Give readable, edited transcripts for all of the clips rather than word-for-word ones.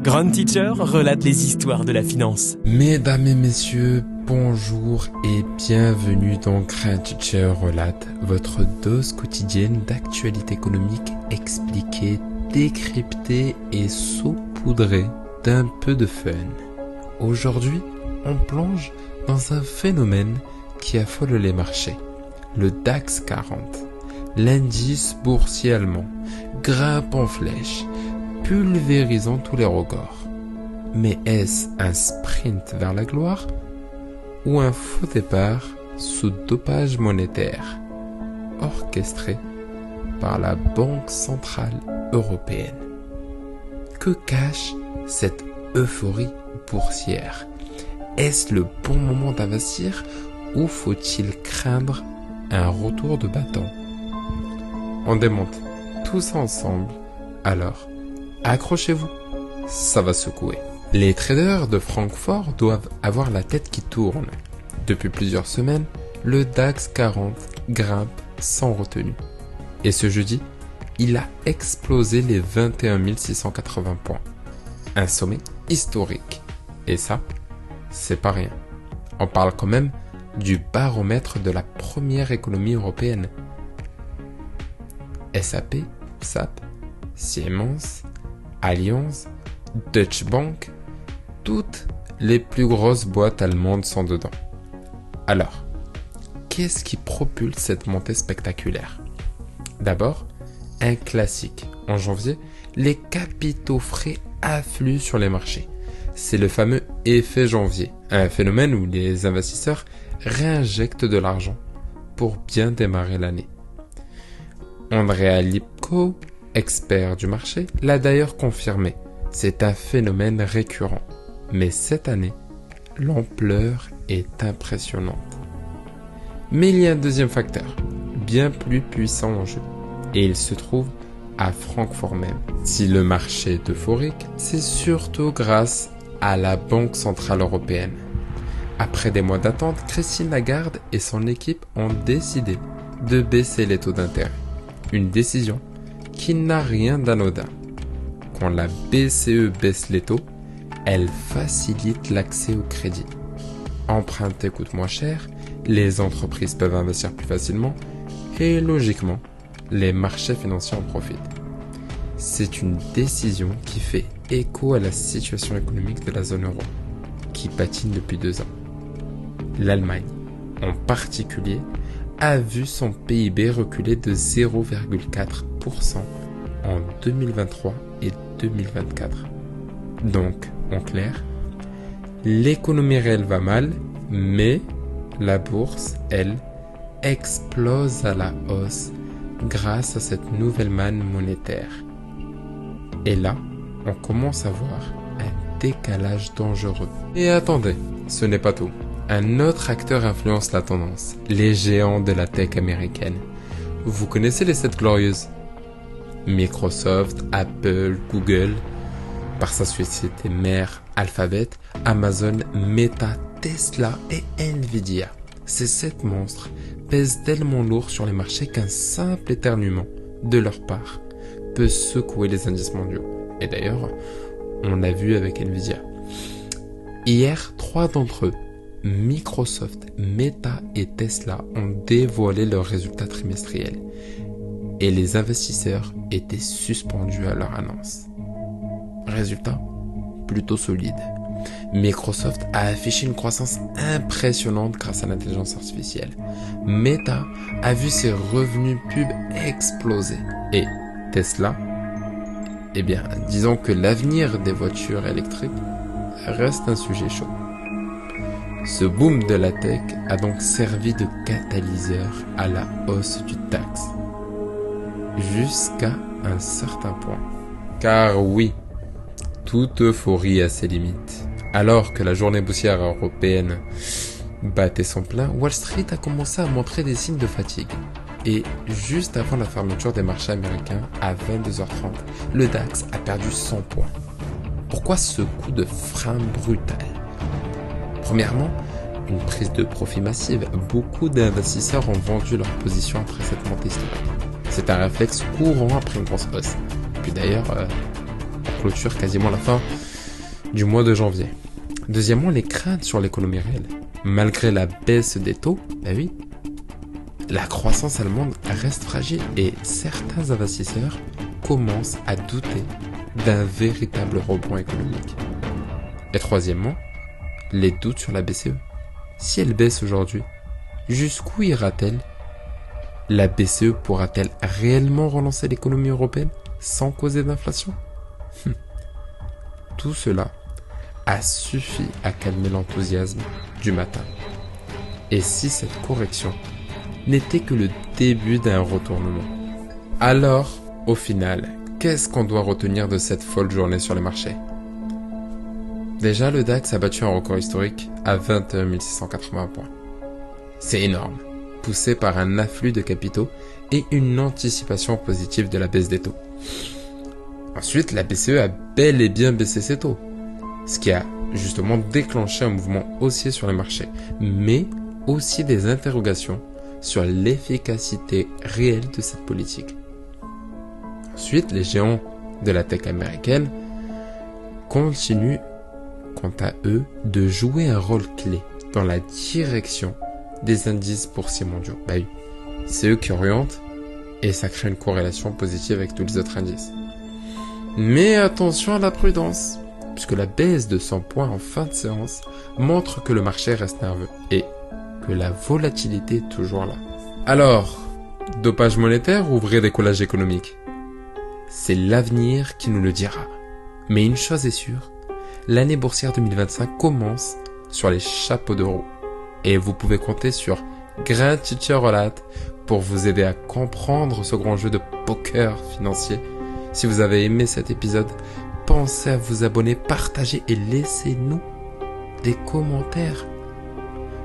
Grand Teacher relate les histoires de la finance. Mesdames et messieurs, bonjour et bienvenue dans Grand Teacher relate, votre dose quotidienne d'actualité économique expliquée, décryptée et saupoudrée d'un peu de fun. Aujourd'hui, on plonge dans un phénomène qui affole les marchés. Le DAX 40, l'indice boursier allemand, grimpe en flèche, pulvérisant tous les records. Mais est-ce un sprint vers la gloire ou un faux départ sous dopage monétaire orchestré par la Banque Centrale Européenne? Que cache cette euphorie boursière? Est-ce le bon moment d'investir ou faut-il craindre un retour de bâton? On démonte tous ensemble, alors accrochez-vous, ça va secouer. Les traders de Francfort doivent avoir la tête qui tourne. Depuis plusieurs semaines, le DAX 40 grimpe sans retenue. Et ce jeudi, il a explosé les 21 680 points. Un sommet historique. Et ça, c'est pas rien. On parle quand même du baromètre de la première économie européenne. SAP, SAP, Siemens, Allianz, Deutsche Bank, toutes les plus grosses boîtes allemandes sont dedans. Alors, qu'est-ce qui propulse cette montée spectaculaire? D'abord, un classique. En janvier, les capitaux frais affluent sur les marchés. C'est le fameux effet janvier, un phénomène où les investisseurs réinjectent de l'argent pour bien démarrer l'année. Andrea Lipko, expert du marché, l'a d'ailleurs confirmé. C'est un phénomène récurrent. Mais cette année, l'ampleur est impressionnante. Mais il y a un deuxième facteur, bien plus puissant en jeu. Et il se trouve à Francfort même. Si le marché est euphorique, c'est surtout grâce à la Banque Centrale Européenne. Après des mois d'attente, Christine Lagarde et son équipe ont décidé de baisser les taux d'intérêt. Une décision qui n'a rien d'anodin. Quand la BCE baisse les taux, elle facilite l'accès au crédit. Emprunter coûte moins cher, les entreprises peuvent investir plus facilement et logiquement, les marchés financiers en profitent. C'est une décision qui fait écho à la situation économique de la zone euro, qui patine depuis 2 ans. L'Allemagne, en particulier, a vu son PIB reculer de 0,4% en 2023 et 2024. Donc, en clair, l'économie réelle va mal, mais la bourse, elle, explose à la hausse grâce à cette nouvelle manne monétaire. Et là, on commence à voir un décalage dangereux. Et attendez, ce n'est pas tout. Un autre acteur influence la tendance, les géants de la tech américaine. Vous connaissez les 7 glorieuses? Microsoft, Apple, Google, par sa société mère Alphabet, Amazon, Meta, Tesla et Nvidia. Ces 7 monstres pèsent tellement lourd sur les marchés qu'un simple éternuement de leur part peut secouer les indices mondiaux. Et d'ailleurs, on l'a vu avec Nvidia. Hier, 3 d'entre eux, Microsoft, Meta et Tesla, ont dévoilé leurs résultats trimestriels. Et les investisseurs étaient suspendus à leur annonce. Résultat plutôt solide. Microsoft a affiché une croissance impressionnante grâce à l'intelligence artificielle. Meta a vu ses revenus pub exploser. Et Tesla, eh bien, disons que l'avenir des voitures électriques reste un sujet chaud. Ce boom de la tech a donc servi de catalyseur à la hausse du DAX. Jusqu'à un certain point. Car oui, toute euphorie a ses limites. Alors que la journée boursière européenne battait son plein, Wall Street a commencé à montrer des signes de fatigue. Et juste avant la fermeture des marchés américains à 22h30, le DAX a perdu 100 points. Pourquoi ce coup de frein brutal? Premièrement, une prise de profit massive. Beaucoup d'investisseurs ont vendu leur position après cette montée historique. C'est un réflexe courant après une grosse hausse. Puis d'ailleurs, on clôture quasiment la fin du mois de janvier. Deuxièmement, les craintes sur l'économie réelle. Malgré la baisse des taux, la croissance allemande reste fragile et certains investisseurs commencent à douter d'un véritable rebond économique. Et troisièmement, les doutes sur la BCE. Si elle baisse aujourd'hui, jusqu'où ira-t-elle? La BCE pourra-t-elle réellement relancer l'économie européenne sans causer d'inflation? Tout cela a suffi à calmer l'enthousiasme du matin. Et si cette correction n'était que le début d'un retournement? Alors, au final, qu'est-ce qu'on doit retenir de cette folle journée sur les marchés? Déjà, le DAX a battu un record historique à 21 680 points. C'est énorme, poussé par un afflux de capitaux et une anticipation positive de la baisse des taux. Ensuite, la BCE a bel et bien baissé ses taux, ce qui a justement déclenché un mouvement haussier sur les marchés, mais aussi des interrogations sur l'efficacité réelle de cette politique. Ensuite, les géants de la tech américaine continuent, quant à eux, de jouer un rôle clé dans la direction des indices boursiers mondiaux. C'est eux qui orientent et ça crée une corrélation positive avec tous les autres indices. Mais attention à la prudence, puisque la baisse de 100 points en fin de séance montre que le marché reste nerveux et que la volatilité est toujours là. Alors, dopage monétaire ou vrai décollage économique? C'est l'avenir qui nous le dira. Mais une chose est sûre, l'année boursière 2025 commence sur les chapeaux de roue. Et vous pouvez compter sur Gratitude pour vous aider à comprendre ce grand jeu de poker financier. Si vous avez aimé cet épisode, pensez à vous abonner, partager et laissez-nous des commentaires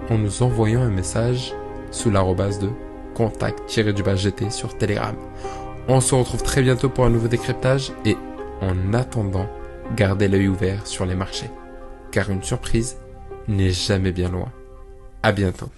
en nous envoyant un message sous l'arrobase de contact-gt sur Telegram. On se retrouve très bientôt pour un nouveau décryptage et en attendant, gardez l'œil ouvert sur les marchés, car une surprise n'est jamais bien loin. À bientôt.